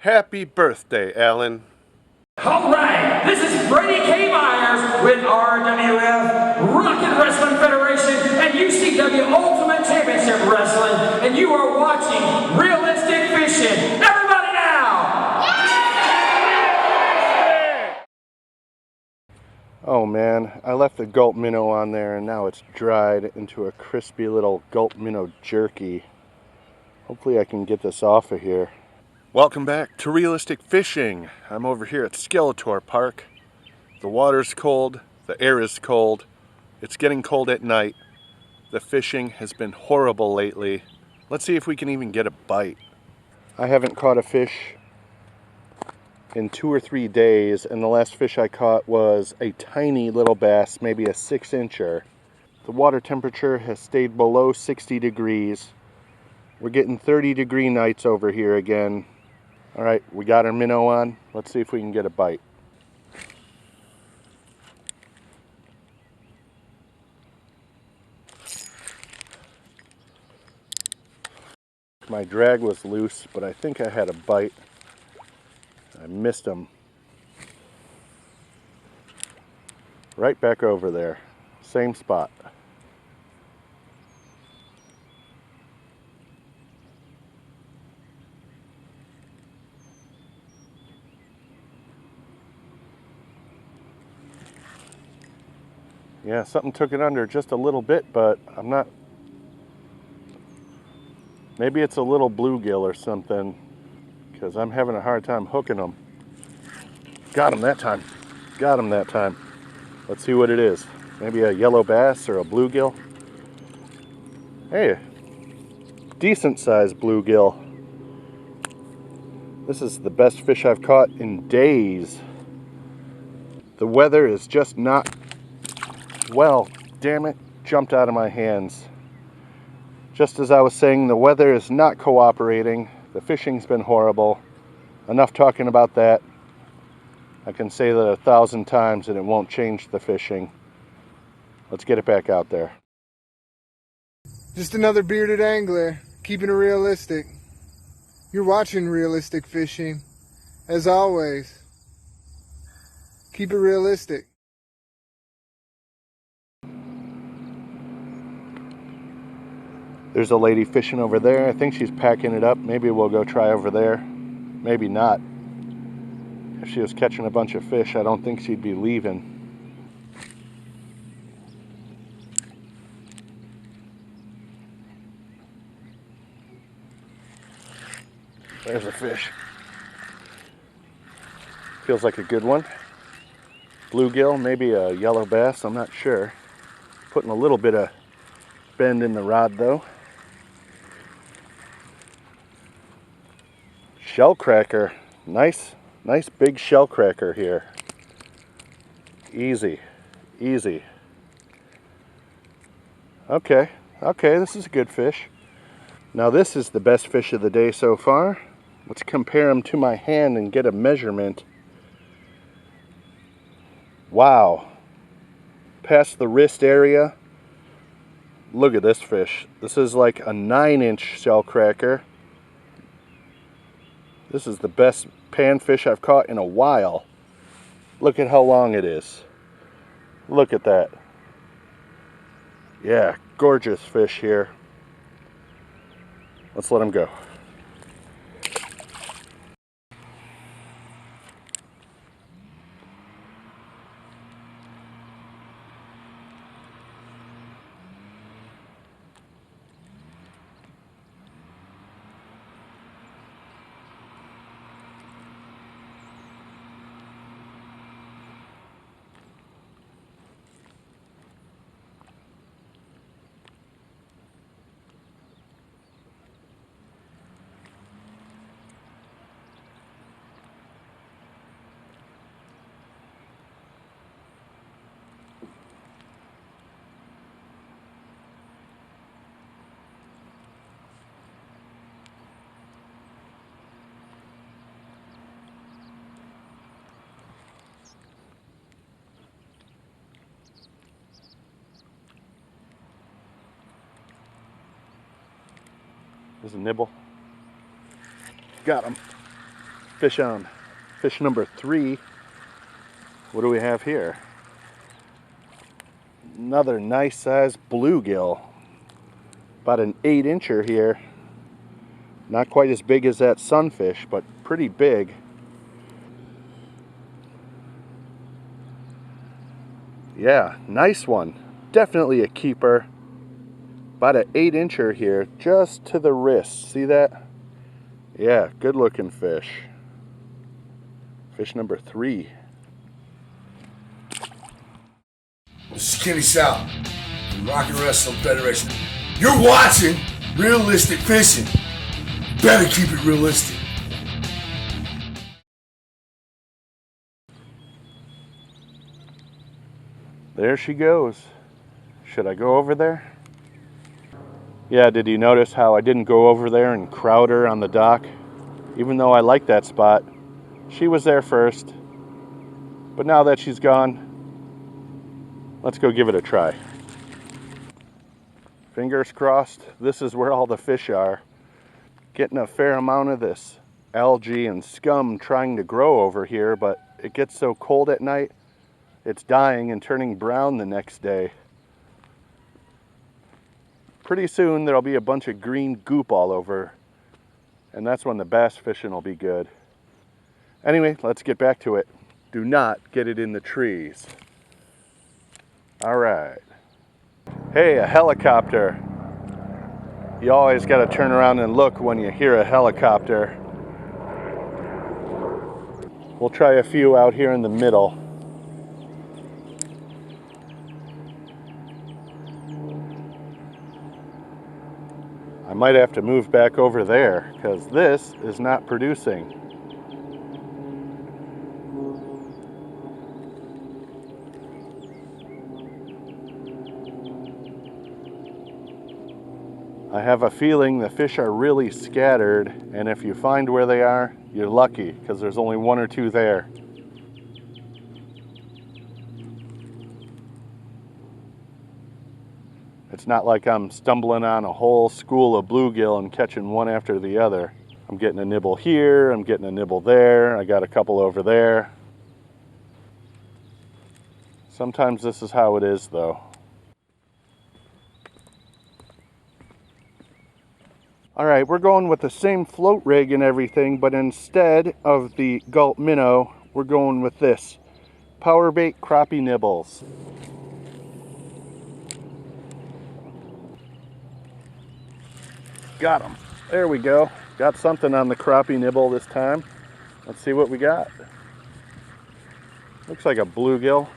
Happy birthday, Alan. All right, this is Brady K. Meyers with RWF, Rocket Wrestling Federation, and UCW Ultimate Championship Wrestling, and you are watching Realistic Fishing. Everybody now! Oh man, I left the Gulp Minnow on there and now it's dried into a crispy little Gulp Minnow jerky. Hopefully I can get this off of here. Welcome back to Realistic Fishing. I'm over here at Skeletor Park. The water's cold, the air is cold, it's getting cold at night. The fishing has been horrible lately. Let's see if we can even get a bite. I haven't caught a fish in 2 or 3 days, and the last fish I caught was a tiny little bass, maybe a 6-incher. The water temperature has stayed below 60 degrees. We're getting 30-degree nights over here again. All right, we got our minnow on. Let's see if we can get a bite. My drag was loose, but I think I had a bite. I missed him. Right back over there. Same spot. Yeah, something took it under just a little bit, but I'm not... Maybe it's a little bluegill or something, because I'm having a hard time hooking them. Got him that time. Got him that time. Let's see what it is. Maybe a yellow bass or a bluegill. Hey, decent sized bluegill. This is the best fish I've caught in days. The weather is just not... Well, damn it, jumped out of my hands. Just as I was saying, the weather is not cooperating. The fishing's been horrible. Enough talking about that. I can say that 1,000 times and it won't change the fishing. Let's get it back out there. Just another bearded angler, keeping it realistic. You're watching Realistic Fishing. As always, keep it realistic. There's a lady fishing over there. I think she's packing it up. Maybe we'll go try over there. Maybe not. If she was catching a bunch of fish, I don't think she'd be leaving. There's a fish. Feels like a good one. Bluegill, maybe a yellow bass, I'm not sure. Putting a little bit of bend in the rod though. Shellcracker. Nice big shellcracker here. Easy. Okay, this is a good fish. Now this is the best fish of the day so far. Let's compare him to my hand and get a measurement. Wow. Past the wrist area. Look at this fish. This is like a 9-inch shellcracker. This is the best panfish I've caught in a while. Look at how long it is. Look at that. Yeah, gorgeous fish here. Let's let him go. There's a nibble. Got him. fish on. Fish number 3. What do we have here? Another nice sized bluegill. About an 8-incher here. Not quite as big as that sunfish, but pretty big. Yeah, nice one. Definitely a keeper. About an 8-incher here, just to the wrist. See that? Yeah, good looking fish. Fish number 3. Skinny South from Rock and Wrestling Federation. You're watching Realistic Fishing. Better keep it realistic. There she goes. Should I go over there? Yeah, did you notice how I didn't go over there and crowd her on the dock? Even though I like that spot. She was there first. But now that she's gone, let's go give it a try. Fingers crossed, this is where all the fish are. Getting a fair amount of this algae and scum trying to grow over here, but it gets so cold at night, it's dying and turning brown the next day. Pretty soon there'll be a bunch of green goop all over, and that's when the bass fishing will be good. Anyway, let's get back to it. Do not get it in the trees. All right. Hey, a helicopter. You always got to turn around and look when you hear a helicopter. We'll try a few out here in the middle. I might have to move back over there because this is not producing. I have a feeling the fish are really scattered, and if you find where they are, you're lucky because there's only 1 or 2 there. It's not like I'm stumbling on a whole school of bluegill and catching one after the other. I'm getting a nibble here, I'm getting a nibble there, I got a couple over there. Sometimes this is how it is though. Alright, we're going with the same float rig and everything, but instead of the Gulp Minnow, we're going with this power bait Crappie Nibbles. Got them. There we go. Got something on the Crappie Nibble this time. Let's see what we got. Looks like a bluegill.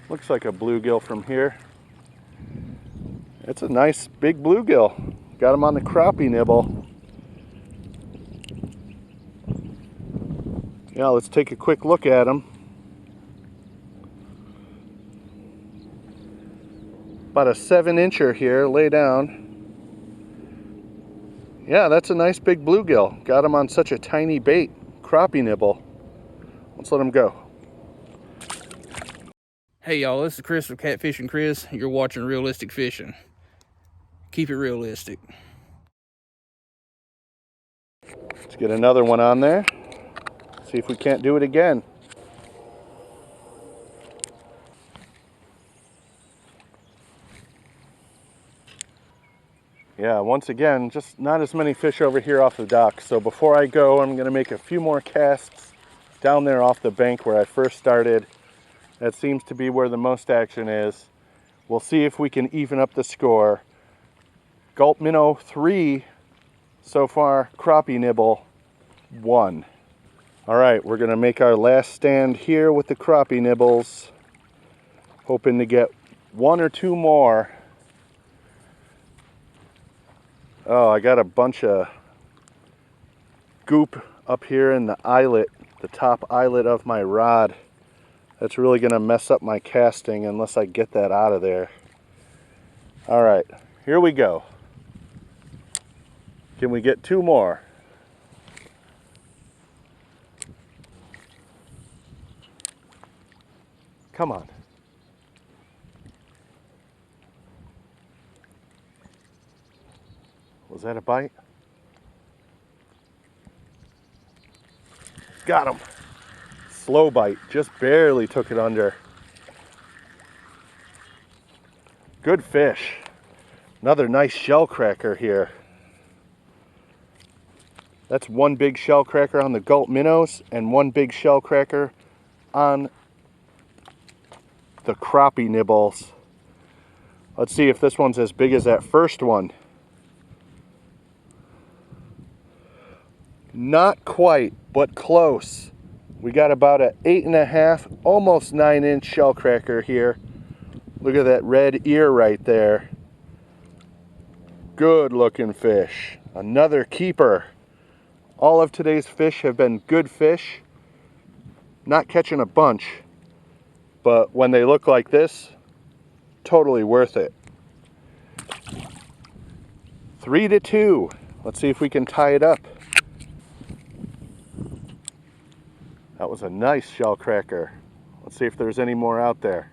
Looks like a bluegill from here. It's a nice big bluegill. Got him on the Crappie Nibble. Yeah, let's take a quick look at him. About a 7-incher here, lay down. Yeah, that's a nice big bluegill. Got him on such a tiny bait, Crappie Nibble. Let's let him go. Hey y'all, this is Chris with Catfishing Chris. You're watching Realistic Fishing. Keep it realistic. Let's get another one on there. See if we can't do it again. Yeah, once again, just not as many fish over here off the dock. So before I go, I'm going to make a few more casts down there off the bank where I first started. That seems to be where the most action is. We'll see if we can even up the score. Gulp Minnow 3 so far, Crappie Nibble 1. All right, we're going to make our last stand here with the Crappie Nibbles. Hoping to get 1 or 2 more. Oh, I got a bunch of goop up here in the eyelet, the top eyelet of my rod. That's really going to mess up my casting unless I get that out of there. All right, here we go. Can we get 2 more? Come on. Was that a bite? Got him. Slow bite, just barely took it under. Good fish. Another nice shellcracker here. That's one big shellcracker on the Gulp Minnows and one big shellcracker on the Crappie Nibbles. Let's see if this one's as big as that first one. Not quite, but close. We got about an 8.5, almost 9-inch shellcracker here. Look at that red ear right there. Good looking fish. Another keeper. All of today's fish have been good fish. Not catching a bunch, but when they look like this, totally worth it. 3-2. Let's see if we can tie it up. That was a nice shellcracker. Let's see if there's any more out there.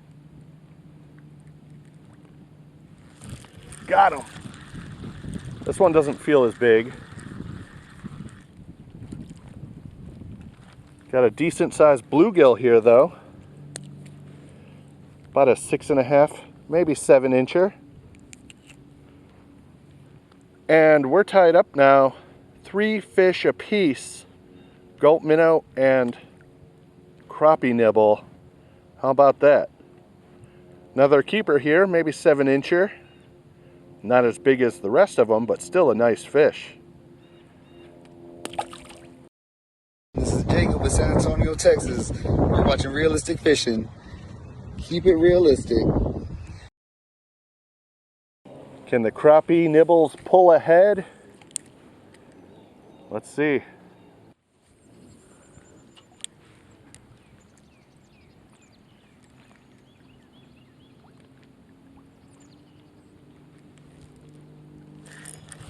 Got him. This one doesn't feel as big. Got a decent sized bluegill here though. About a 6.5, maybe 7-incher. And we're tied up now. 3 fish apiece. Gulp Minnow and Crappie Nibble. How about that? Another keeper here, maybe 7-incher. Not as big as the rest of them, but still a nice fish. This is Jacob with San Antonio, Texas. You're watching Realistic Fishing. Keep it realistic. Can the Crappie Nibbles pull ahead? Let's see.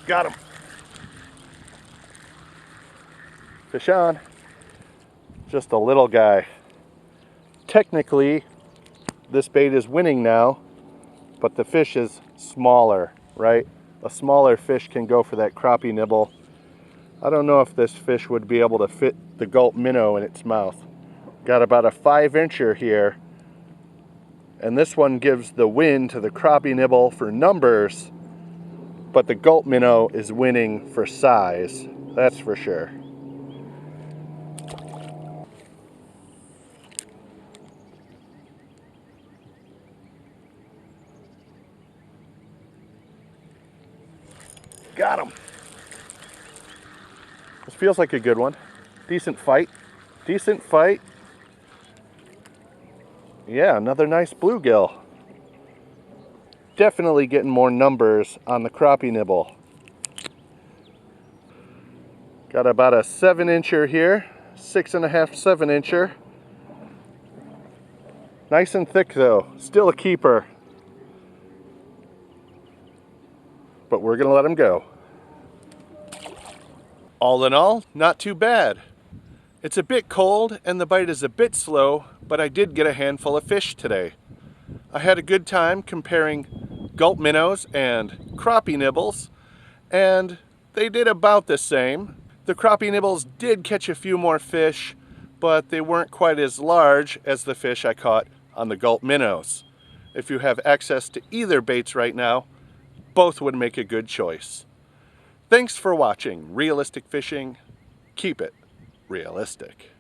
Got him. Fish on. Just a little guy. Technically, this bait is winning now, but the fish is smaller, right? A smaller fish can go for that crappie nibble. I don't know if this fish would be able to fit the Gulp Minnow in its mouth. Got about a 5-incher here, and this one gives the win to the crappie nibble for numbers, but the Gulp Minnow is winning for size, that's for sure. Got him. This feels like a good one. Decent fight. Decent fight. Yeah, another nice bluegill. Definitely getting more numbers on the crappie nibble. Got about a 7-incher here. 6.5, 7-incher. Nice and thick though. Still a keeper. But we're gonna let him go. All in all, not too bad. It's a bit cold and the bite is a bit slow, but I did get a handful of fish today. I had a good time comparing Gulp Minnows and Crappie Nibbles, and they did about the same. The Crappie Nibbles did catch a few more fish, but they weren't quite as large as the fish I caught on the Gulp Minnows. If you have access to either baits right now, both would make a good choice. Thanks for watching Realistic Fishing. Keep it realistic.